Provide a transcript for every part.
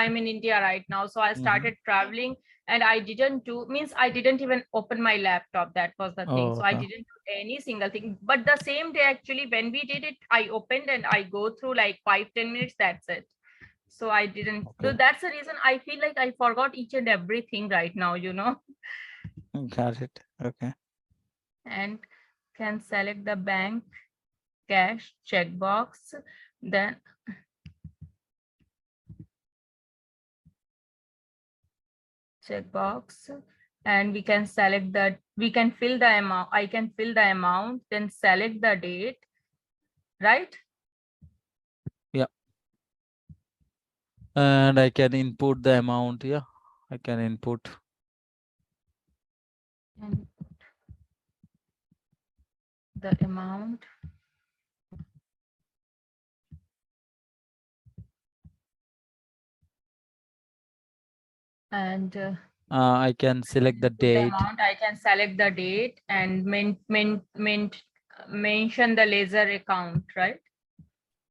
I'm in India right now, so I started traveling, and I didn't even open my laptop. That was the thing. Oh, So I okay. didn't do any single thing. But the same day, actually, when we did it, I opened and I go through like 5-10 minutes. That's it. So I didn't. So Okay. that's the reason I feel like I forgot each and everything right now, Got it. Okay. and can select the bank, cash, checkbox, then checkbox, and we can select that. We can fill the amount. I can fill the amount, then select the date, right? Yeah. And I can input the amount. Yeah. I can input. And the amount. And I can select the put the date. amount. I can select the date and mention the laser account, right?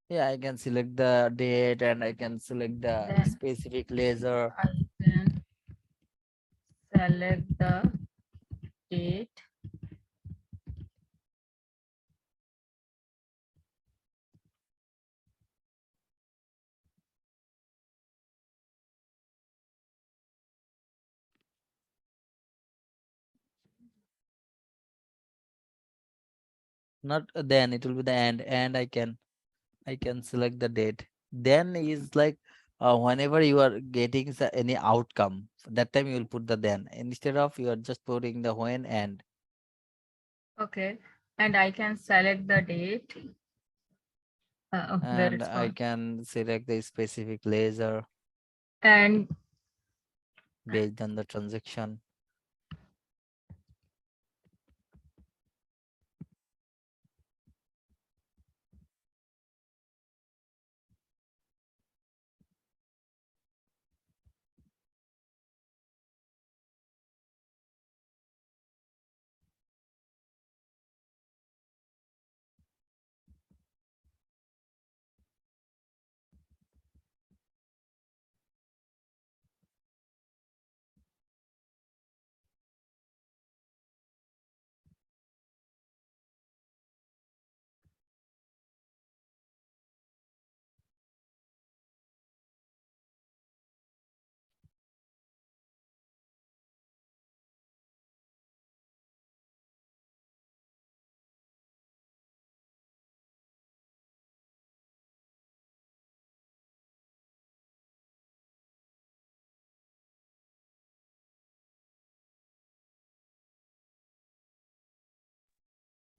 Yeah, I can select the date and I can select the Then specific laser. I can select the date. Not then, it will be the end. And I can select the date. Then is like whenever you are getting any outcome, that time you will put the then. Instead of you are just putting the when and. Okay. And I can select the date. Where And it's I gone. can select the specific laser And based on the transaction.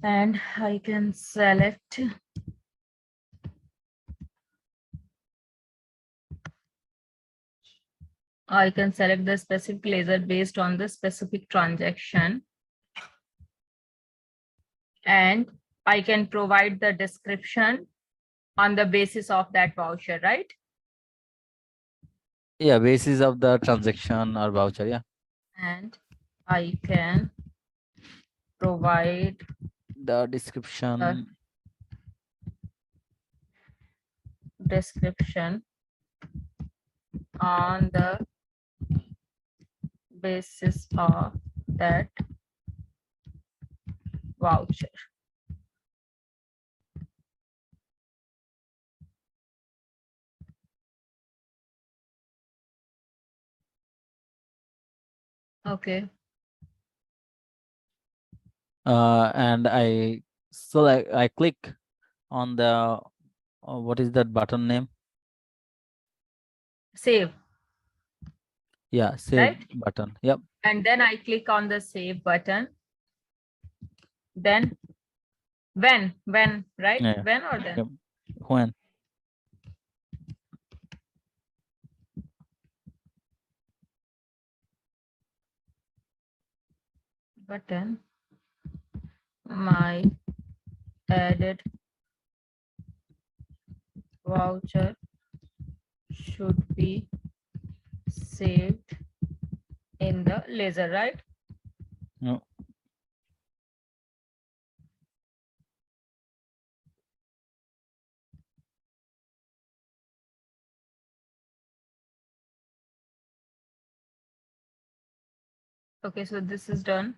I can select. I can select the specific laser based on the specific transaction, and I can provide the description on the basis of that voucher, right? Yeah, basis of the transaction or voucher. Yeah. And I can provide The a description. description on the basis of that voucher. Okay. And I click on the what is that button name? Save, Yeah, save right? button. Yep. And then I click on the save button. Then when, right? Yeah. When or then? Yep. When? Button. My added voucher should be saved in the laser, right? No. Okay, so this is done.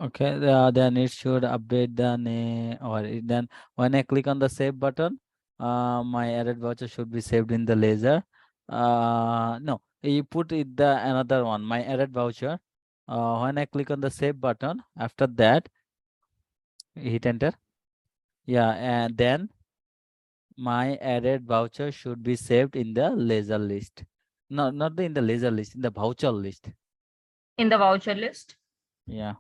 Okay, then it should update the name, or then when I click on the save button, my added voucher should be saved in the laser. No, you put it the another one, my added voucher. When I click on the save button, after that, hit enter. Yeah, and then my added voucher should be saved in the laser list. No, not in the laser list, in the voucher list. In the voucher list. Yeah.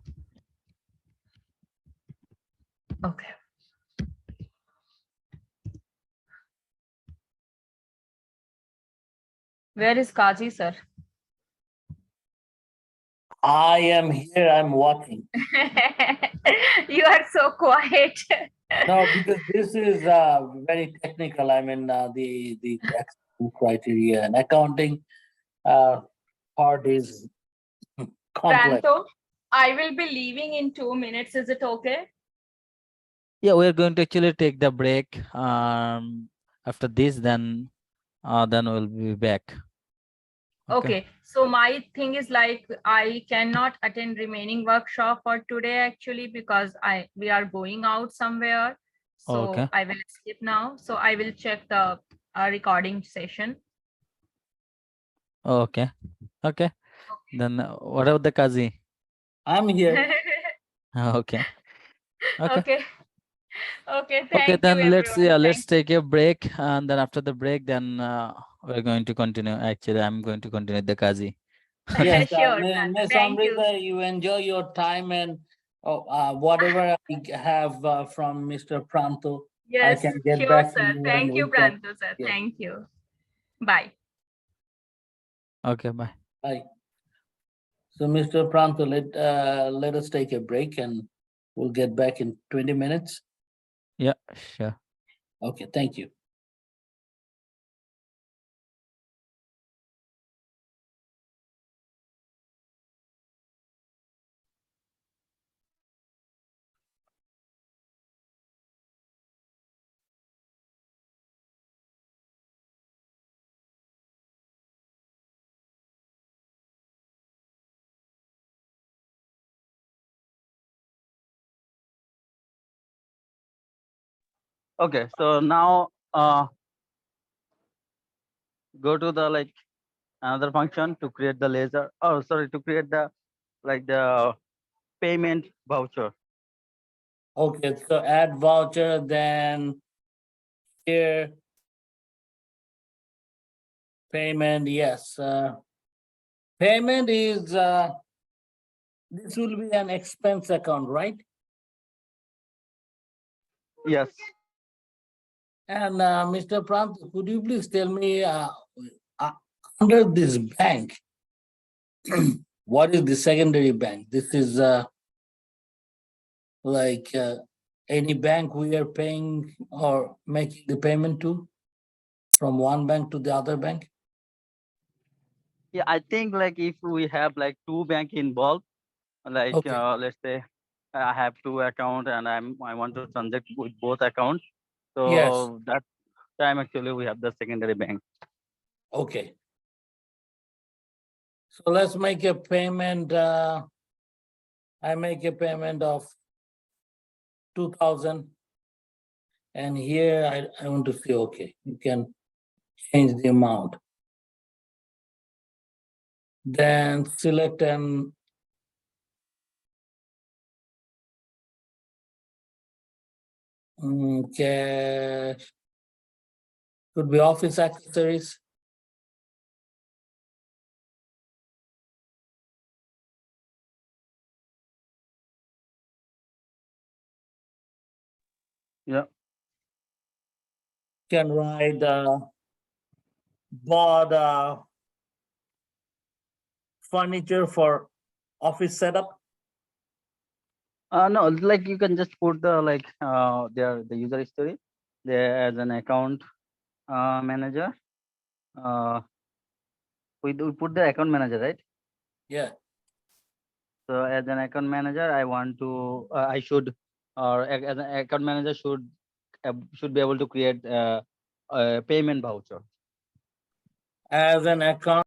Okay. Where is Kazi, sir? I am here. I'm watching. You are so quiet. No, because this is very technical. I mean, the tax criteria and accounting uh, part is complex. Pranto, I will be leaving in 2 minutes. Is it okay? Yeah, we're going to actually take the break. After this, then we'll be back. Okay. So my thing is like I cannot attend remaining workshop for today actually because we are going out somewhere. So Okay. I will skip now. So I will check the recording session. Okay. Okay. Then what about the Kazi? I'm here. Okay. Okay. Okay. Okay. Okay, Thank you, then everyone. let's take a break, and then after the break, then we're going to continue. Actually, I'm going to continue the Kazi. Yes, Sure, Pranto. Miss Thank you. Amrita, you enjoy your time and whatever I have from Mr. Pranto, I Yes, can get sure, back to sir. you and Thank you, we can. Pranto, sir. Yeah, Thank you. Bye. Okay, bye. bye. So, Mr. Pranto, let us take a break and we'll get back in 20 minutes. Yeah, sure. Okay, thank you. Okay, so now go to the like another function to create the laser. Oh, sorry, to create the like the payment voucher. Okay, so add voucher, then here payment. Yes, payment is this will be an expense account, right? Yes. And Mr. Prant, could you please tell me uh, under this bank, what is the secondary bank? This is like any bank we are paying or making the payment to from one bank to the other bank? Yeah, I think like if we have like two bank involved, like Okay, let's say I have two account and I want to transact with both accounts. yes, So that time actually we have the secondary bank. okay. So let's make a payment. I make a payment of 2,000. And here I want to say, okay, you can change the amount. Then select an cash, could be office accessories. Yeah. Can write bought furniture for office setup. No, like you can just put the like the user history there as an account manager. Uh, we put the account manager, right? Yeah. So as an account manager, I want to I should or as an account manager should be able to create a payment voucher. As an account